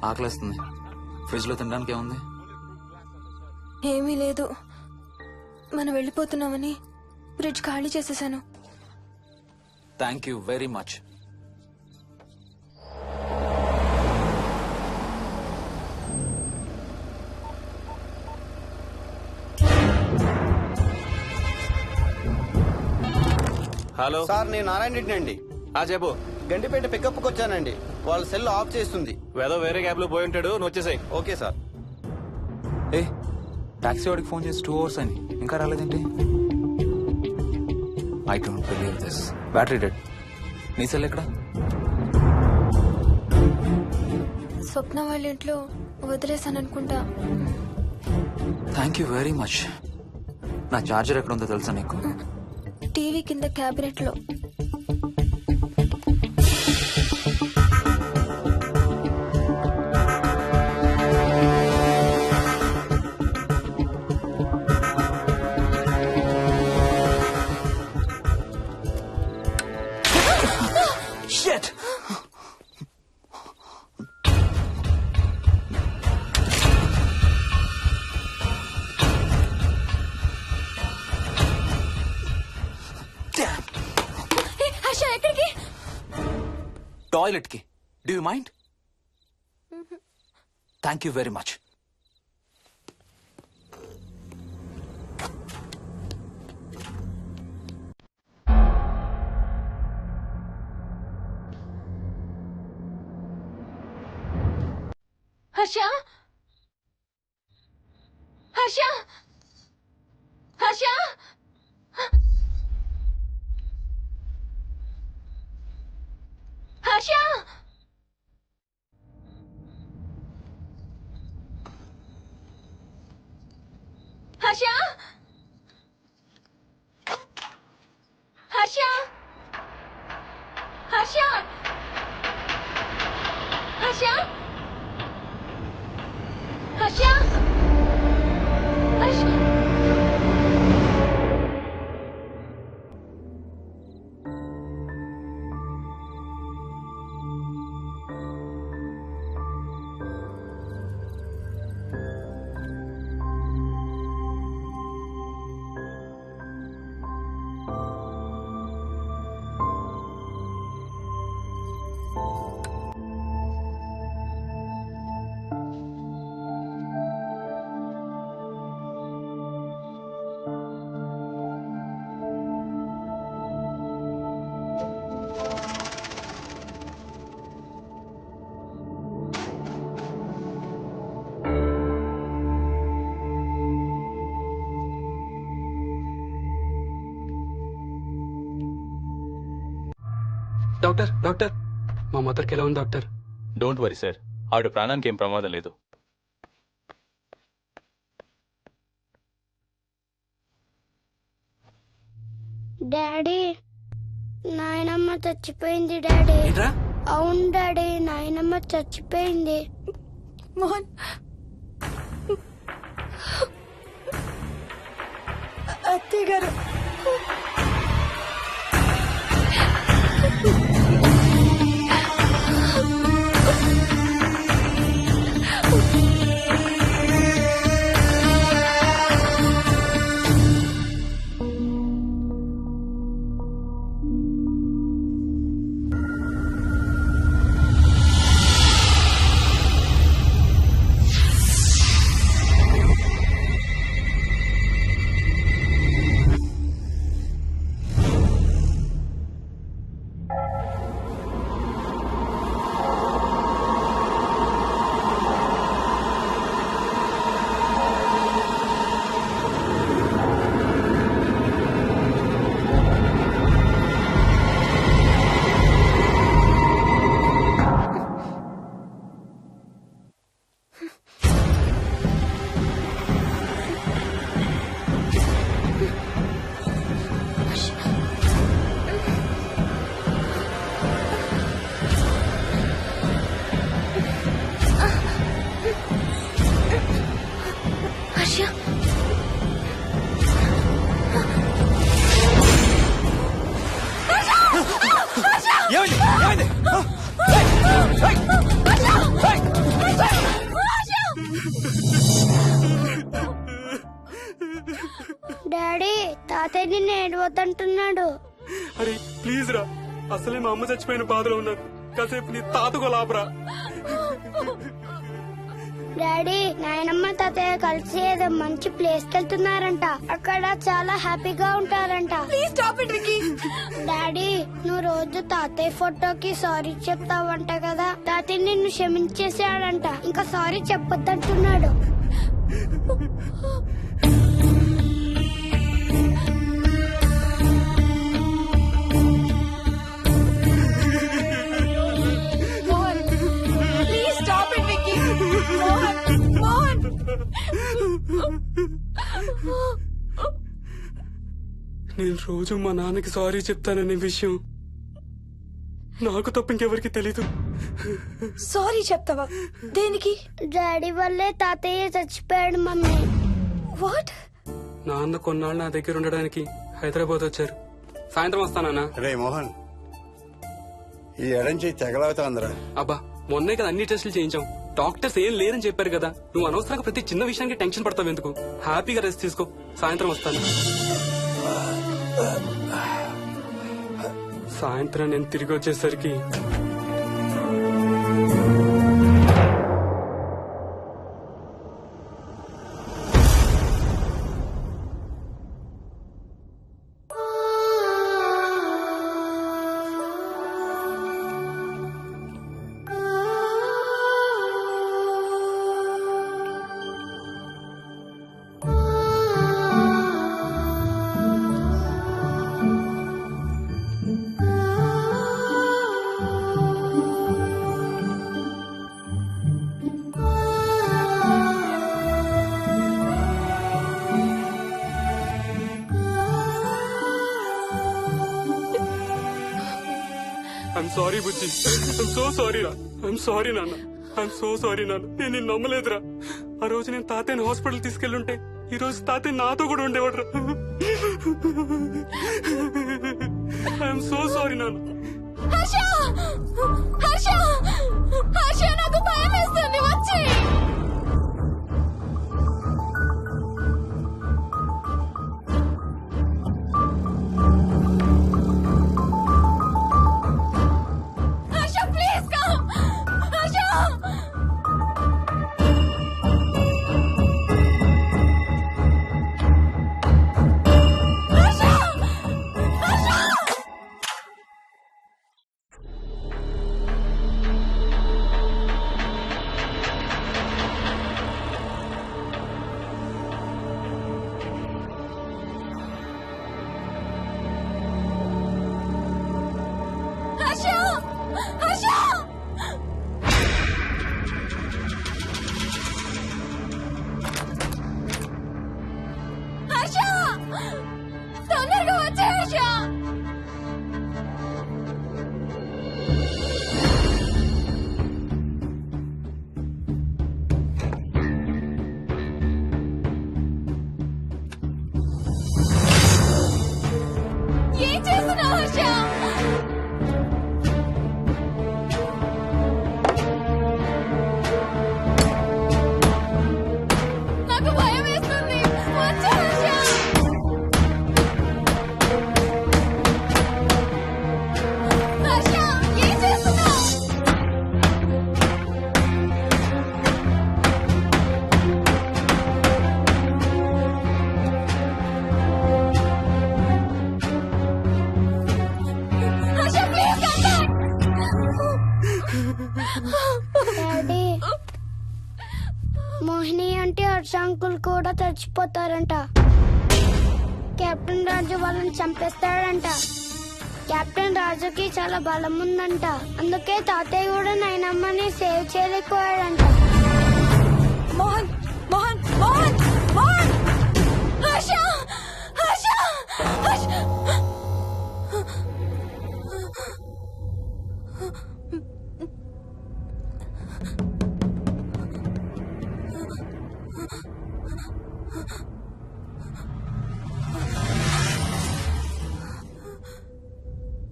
ఆకలేస్తుంది. ఫ్రిడ్జ్ లో తినడానికి ఏముంది? ఏమీ లేదు. మనం వెళ్ళిపోతున్నామని ఫ్రిడ్జ్ ఖాళీ చేసేసాను. Thank you very much. Hello sir, నేను నారాయణ రెడ్డి అండి. చెప్పు. గండిపేట పికప్కి వచ్చానండి. వాళ్ళ సెల్ ఆఫ్ చేస్తుంది. వేరే క్యాబ్ లో పోయి ఉంటాడు, నువ్వు వచ్చేసాయి. Okay sir. ఏ టాక్సీ వాడికి ఫోన్ చేసి 2 hours అని ఇంకా రాలేదేంటి? I don't believe this. Battery dead. నీ సెల్ ఎక్కడ? స్వప్న వాళ్ళ ఇంట్లో వదిలేసాను అనుకుంటా. Thank you very much. నా చార్జర్ ఎక్కడ ఉందో తెలుసా నీకు? టీవీ కింద క్యాబినెట్ లో. Shit! హర్ష, ఎక్కడికి? టాయిలెట్ కి. Do you mind? Thank you very much. Harsha, Harsha, Harsha, Harsha, Harsha, Harsha, Harsha, Harsha, Harsha, Harsha. Doctor doctor, మా మదర్కి ఎలా ఉంది డాక్టర్? డోంట్ వరీ సార్, ఆవిడ ప్రాణానికి ఏం ప్రమాదం లేదు. డాడీ, నాయనమ్మ చచ్చిపోయింది డాడీ. ఏంట్రా? అవును డాడీ, నాయనమ్మ చచ్చిపోయింది. మోహన్, అత్తయ్య గారు. డాడీ తాతయ్య నిన్ను ఏడవద్దంటున్నాడు. అరే ప్లీజ్ రా, అసలే మా అమ్మ చచ్చిపోయిన బాధలో ఉన్నాను. కాసేపు నీ తాతకు లాపరా. డాడీ నాయనమ్మ తాతయ్య కలిసి ఏదో మంచి ప్లేస్ కి వెళ్తున్నారంట. అక్కడ చాలా హ్యాపీగా ఉంటారంట. Please stop it Vicky. Daddy నువ్వు రోజు తాతయ్య ఫోటోకి సారీ చెప్తావంట కదా. తాతయ్య నిన్ను క్షమించేసాడంట. ఇంకా సారీ చెప్పొద్దంటున్నాడు. Mohan please stop it Vicky. Mohan Mohan నేను రోజు మా నాన్నకి సారీ చెప్తాననే విషయం నాకు తప్ప ఇంకెవరికి తెలీదు. సారీ చెప్తావా? దేనికి? డాడీ వల్లే తాతయ్య చచ్చిపోయాడు మమ్మీ. వాట్? నాన్న కొన్నాళ్ళు నా దగ్గర ఉండడానికి హైదరాబాద్ వచ్చారు. సాయంత్రం వస్తానా? రే మోహన్, ఈ ఎడం చేయి తెగలవుతాందిరా. అబ్బా మొన్నే కదా అన్ని టెస్టులు చేయించాం. డాక్టర్స్ ఏం లేరని చెప్పారు కదా. నువ్వు అనవసరంగా ప్రతి చిన్న విషయానికి టెన్షన్ పడతావు ఎందుకు? హ్యాపీగా రెస్ట్ తీసుకో. సాయంత్రం వస్తాను. సాయంత్రం నేను తిరిగి వచ్చేసరికి I'm sorry Bujji. I'm so sorry రా. ఐఎమ్ సారీ నాన్న. ఐఎమ్ సో సారీ నాన్న. నేను నిన్ను నమ్మలేదురా. ఆ రోజు నేను తాతయ్యని హాస్పిటల్ తీసుకెళ్ళుంటే ఈ రోజు తాతయ్య నాతో కూడా ఉండేవాడు రా. ఐఎమ్ సో సారీ నాన్న. హర్ష హర్ష హర్ష నాకు భయం వేస్తుంది. వచ్చి హర్ష ప్లీజ్ కమ్. హర్ష హర్ష హర్ష హర్ష హర్ష హర్ష తొందరగా వచ్చే హర్ష. ఏం చేస్తున్నావు హర్ష? నాకు భయం వేస్తుంది. వచ్చే హర్ష. హర్ష ఏం చేస్తున్నావు? Harsha please come back. Daddy Mohini అంటే హర్ష అంకుల్ కూడా చచ్చిపోతారంట. కెప్టెన్ రాజు వాళ్ళని చంపేస్తాడంట. కెప్టెన్ రాజుకి చాలా బలం ఉందంట. అందుకే తాతయ్య కూడా నాయనమ్మని సేవ్ చేయలేకపోయాడంట. మోహన్ మోహన్ మోహన్ మోహన్ హర్ష హర్ష హర్ష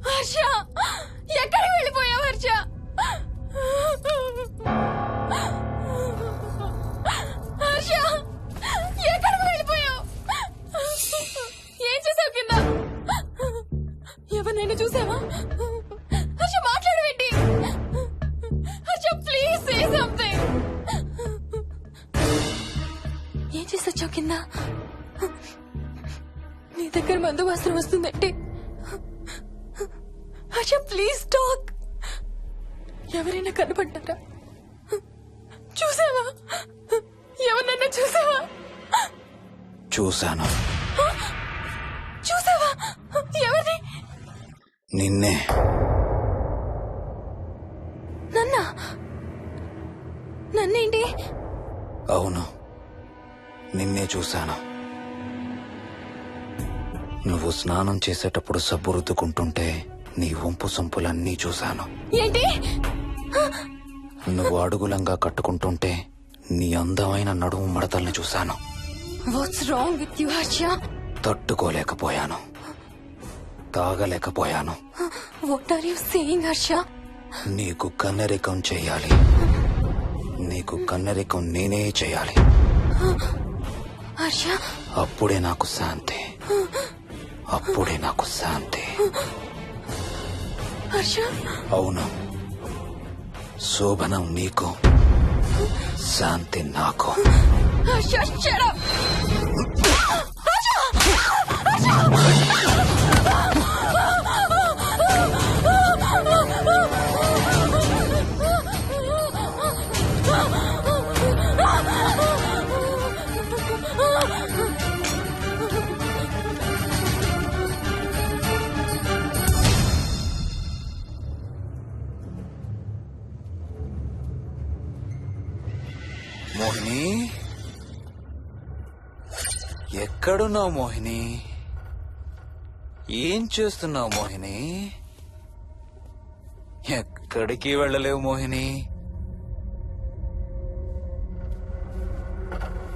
హర్ష ఎక్కడికి వెళ్ళిపోయావు హర్ష? మందు వాసన వస్తుందంటే హర్ష ప్లీజ్ టాక్. ఎవరైనా కనపడ్డారా? చూసావా? ఎవరన్నా చూసావా? చూశాను. చూసావా? ఎవరిని? నిన్నే. నన్నేంటి? అవును, నిన్నే చూశాను. నువ్వు స్నానం చేసేటప్పుడు సబ్బు రుద్దుకుంటుంటే నీ వంపు సొంపులన్నీ చూశాను. ఏంటి? నువ్వు అడుగులంగా కట్టుకుంటుంటే నీ అందమైన నడుము మడతల్ని చూశాను. What's wrong with you Harsha? తట్టుకోలేకపోయాను, తాగలేకపోయాను. What are you saying Harsha? నీకు కన్నరికం చెయ్యాలి. నీకు కన్నరికం నేనే చేయాలి. హర్ష, అప్పుడే నాకు శాంతి. అప్పుడే నాకు శాంతి. హర్ష, అవును, శోభనం నీకు, శాంతి నాకు. Harsha, shut up. మోహిని, ఎక్కడున్నావు మోహిని? ఏం చేస్తున్నావు మోహిని? ఎక్కడికి వెళ్ళలేవు మోహిని.